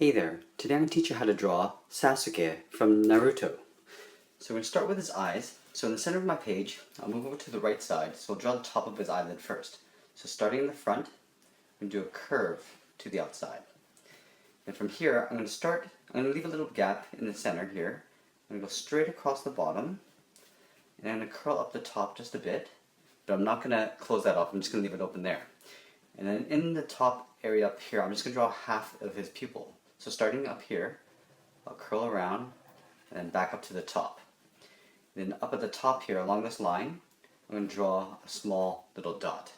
Hey there, today I'm going to teach you how to draw Sasuke from Naruto. So we're going to start with his eyes. So in the center of my page, I'll move over to the right side, so I'll draw the top of his eyelid first. So starting in the front, I'm going to do a curve to the outside. And from here, I'm going to leave a little gap in the center here. I'm going to go straight across the bottom, and I'm going to curl up the top just a bit, but I'm not going to close that off, I'm just going to leave it open there. And then in the top area up here, I'm just going to draw half of his pupil. So starting up here, I'll curl around and then back up to the top. Then up at the top here, along this line, I'm going to draw a small little dot.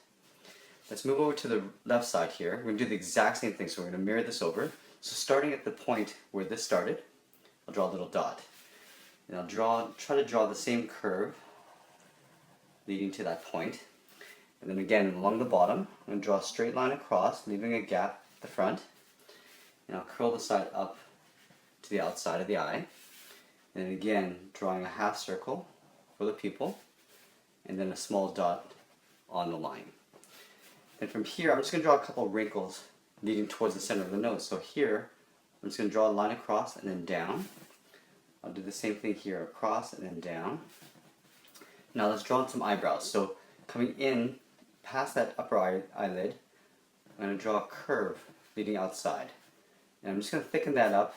Let's move over to the left side here. We're going to do the exact same thing, so we're going to mirror this over. So starting at the point where this started, I'll draw a little dot. And I'll try to draw the same curve leading to that point. And then again, along the bottom, I'm going to draw a straight line across, leaving a gap at the front. And I'll curl the side up to the outside of the eye. And then again, drawing a half circle for the pupil, and then a small dot on the line. And from here, I'm just going to draw a couple wrinkles leading towards the center of the nose. So here, I'm just going to draw a line across and then down. I'll do the same thing here, across and then down. Now let's draw in some eyebrows. So coming in past that upper eyelid, I'm going to draw a curve leading outside. And I'm just going to thicken that up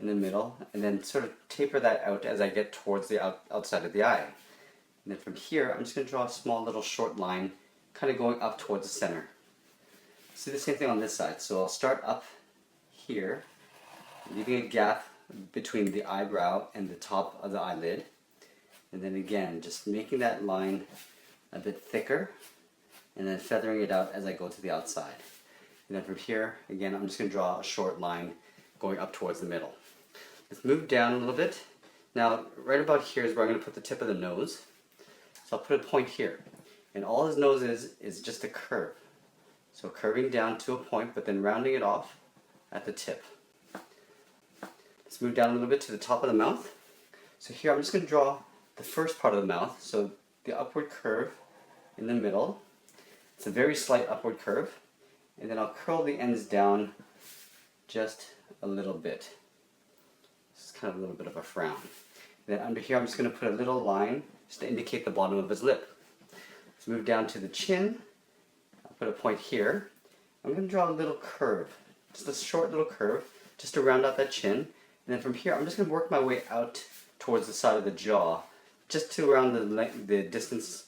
in the middle and then sort of taper that out as I get towards the outside of the eye. And then from here, I'm just going to draw a small little short line kind of going up towards the center. Let's do the same thing on this side. So I'll start up here, leaving a gap between the eyebrow and the top of the eyelid. And then again, just making that line a bit thicker and then feathering it out as I go to the outside. And then from here, again, I'm just going to draw a short line going up towards the middle. Let's move down a little bit. Now, right about here is where I'm going to put the tip of the nose. So I'll put a point here. And all his nose is just a curve. So curving down to a point, but then rounding it off at the tip. Let's move down a little bit to the top of the mouth. So here I'm just going to draw the first part of the mouth, so the upward curve in the middle. It's a very slight upward curve. And then I'll curl the ends down just a little bit. This is kind of a little bit of a frown. And then under here I'm just going to put a little line just to indicate the bottom of his lip. Let's move down to the chin. I'll put a point here. I'm going to draw a little curve, just a short little curve, just to round out that chin. And then from here I'm just going to work my way out towards the side of the jaw, just to round the distance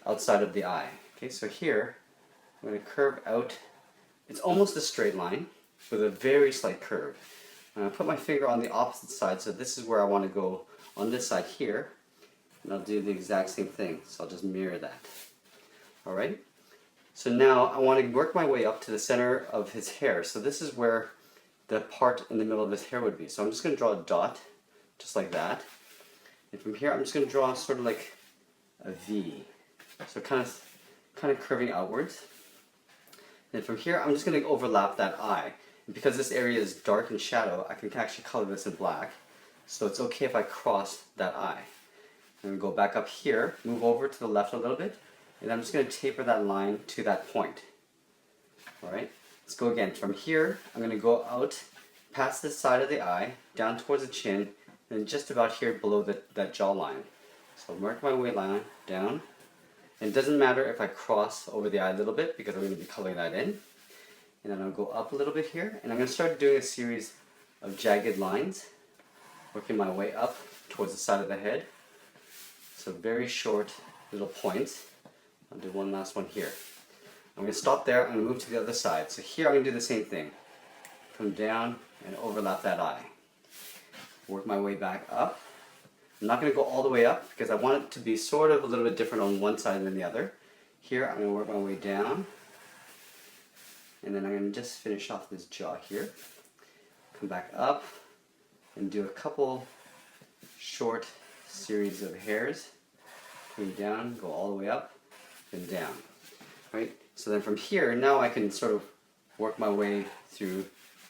outside of the eye. Okay, so here I'm going to curve out. It's almost a straight line with a very slight curve. I'm going to put my finger on the opposite side, so this is where I want to go on this side here. And I'll do the exact same thing, so I'll just mirror that. Alright? So now I want to work my way up to the center of his hair. So this is where the part in the middle of his hair would be. So I'm just going to draw a dot, just like that. And from here I'm just going to draw sort of like a V. So kind of curving outwards. And from here, I'm just going to overlap that eye. And because this area is dark and shadow, I can actually color this in black. So it's okay if I cross that eye. And go back up here, move over to the left a little bit, and I'm just going to taper that line to that point. Alright, let's go again. From here, I'm going to go out past the side of the eye, down towards the chin, and just about here below that jawline. So I'll mark my way line down. And it doesn't matter if I cross over the eye a little bit because I'm going to be coloring that in. And then I'll go up a little bit here and I'm going to start doing a series of jagged lines, working my way up towards the side of the head. So very short little points. I'll do one last one here. I'm going to stop there, I'm going to move to the other side. So here I'm going to do the same thing. Come down and overlap that eye. Work my way back up. I'm not going to go all the way up because I want it to be sort of a little bit different on one side than the other. Here I'm going to work my way down, and then I'm going to just finish off this jaw here. Come back up and do a couple short series of hairs. Coming down, go all the way up, and down. Right? So then from here, now I can sort of work my way through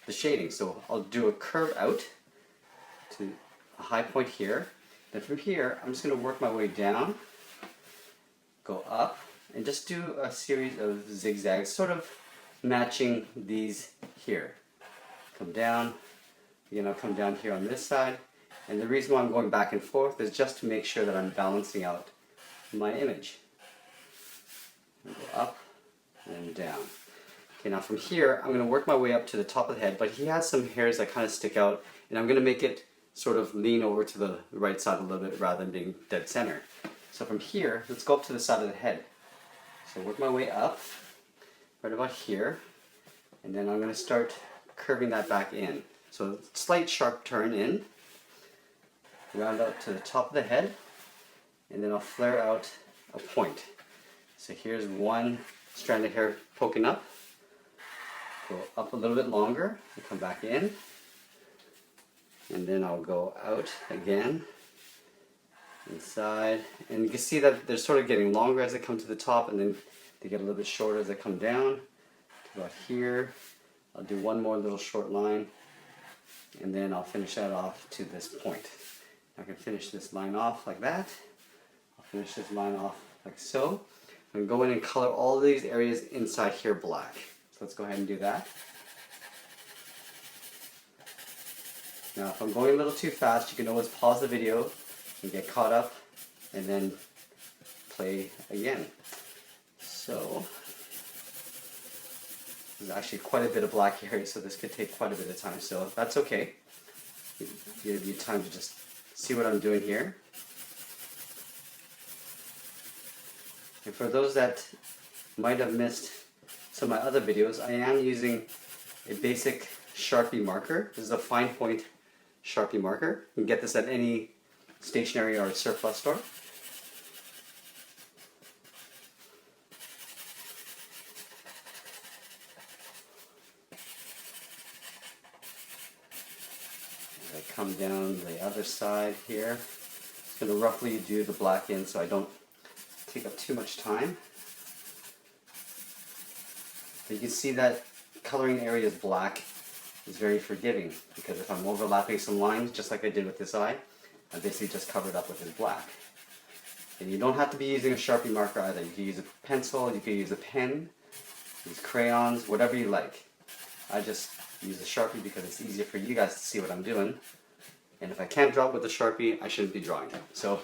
the shading. So I'll do a curve out to a high point here. Then from here, I'm just going to work my way down, go up, and just do a series of zigzags, sort of matching these here. come down. Again, I'll come down here on this side. And the reason why I'm going back and forth is just to make sure that I'm balancing out my image. I'll go up and down. Okay, now from here, I'm going to work my way up to the top of the head, but he has some hairs that kind of stick out, and I'm going to make it sort of lean over to the right side a little bit rather than being dead center. So from here, let's go up to the side of the head. So work my way up, right about here, and then I'm going to start curving that back in. So slight sharp turn in, round out to the top of the head, and then I'll flare out a point. So here's one strand of hair poking up, go up a little bit longer, and come back in, and then I'll go out again, inside, and you can see that they're sort of getting longer as they come to the top, and then they get a little bit shorter as they come down to about here. I'll do one more little short line, and then I'll finish that off to this point. I can finish this line off like that. I'll finish this line off like so. I'm going to go in and color all these areas inside here black. So let's go ahead and do that. Now if I'm going a little too fast, you can always pause the video and get caught up and then play again. So there's actually quite a bit of black here, so this could take quite a bit of time, so that's okay. Give you time to just see what I'm doing here. And for those that might have missed some of my other videos, I am using a basic Sharpie marker. This is a fine point Sharpie marker. You can get this at any stationery or surplus store. As I come down the other side here, I'm going to roughly do the black in so I don't take up too much time. But you can see that coloring areas black is very forgiving, because if I'm overlapping some lines, just like I did with this eye, I basically just covered up with this black. And you don't have to be using a Sharpie marker either. You can use a pencil, you can use a pen, use crayons, whatever you like. I just use a Sharpie because it's easier for you guys to see what I'm doing. And if I can't draw with the Sharpie, I shouldn't be drawing it. So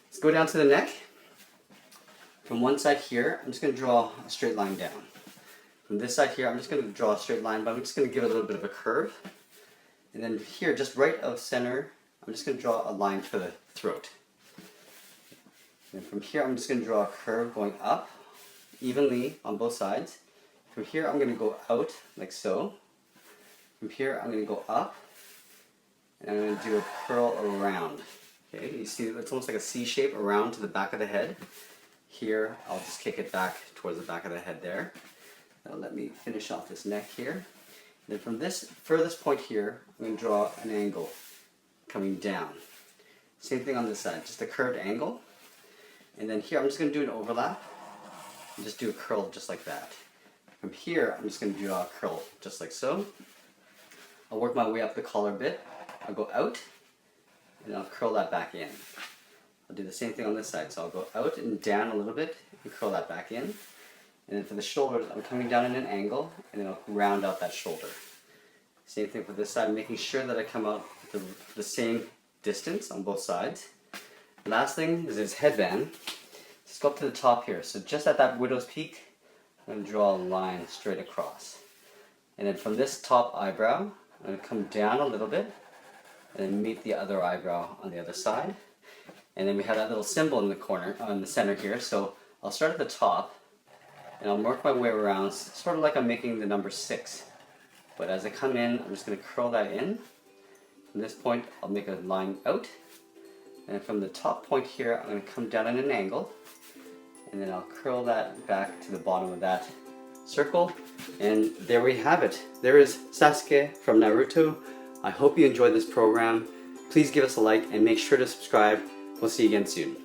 let's go down to the neck. From one side here, I'm just going to draw a straight line down. From this side here, I'm just going to draw a straight line, but I'm just going to give it a little bit of a curve. And then here, just right of center, I'm just going to draw a line for the throat. And from here, I'm just going to draw a curve going up evenly on both sides. From here, I'm going to go out like so. From here, I'm going to go up, and I'm going to do a curl around. Okay, you see it's almost like a C shape around to the back of the head. Here, I'll just kick it back towards the back of the head there. Now let me finish off this neck here. Then from this furthest point here, I'm going to draw an angle coming down. Same thing on this side, just a curved angle. And then here, I'm just going to do an overlap and just do a curl just like that. From here, I'm just going to draw a curl just like so. I'll work my way up the collar a bit. I'll go out, and I'll curl that back in. I'll do the same thing on this side, so I'll go out and down a little bit and curl that back in. And then for the shoulders, I'm coming down in an angle, and then I'll round out that shoulder. Same thing for this side, making sure that I come out the same distance on both sides. Last thing is this headband. Just go up to the top here. So just at that widow's peak, I'm going to draw a line straight across. And then from this top eyebrow, I'm going to come down a little bit, and then meet the other eyebrow on the other side. And then we have that little symbol in the corner, on the center here. So I'll start at the top, and I'll work my way around, sort of like I'm making the number 6. But as I come in, I'm just going to curl that in. From this point, I'll make a line out. And from the top point here, I'm going to come down at an angle. And then I'll curl that back to the bottom of that circle. And there we have it. There is Sasuke from Naruto. I hope you enjoyed this program. Please give us a like and make sure to subscribe. We'll see you again soon.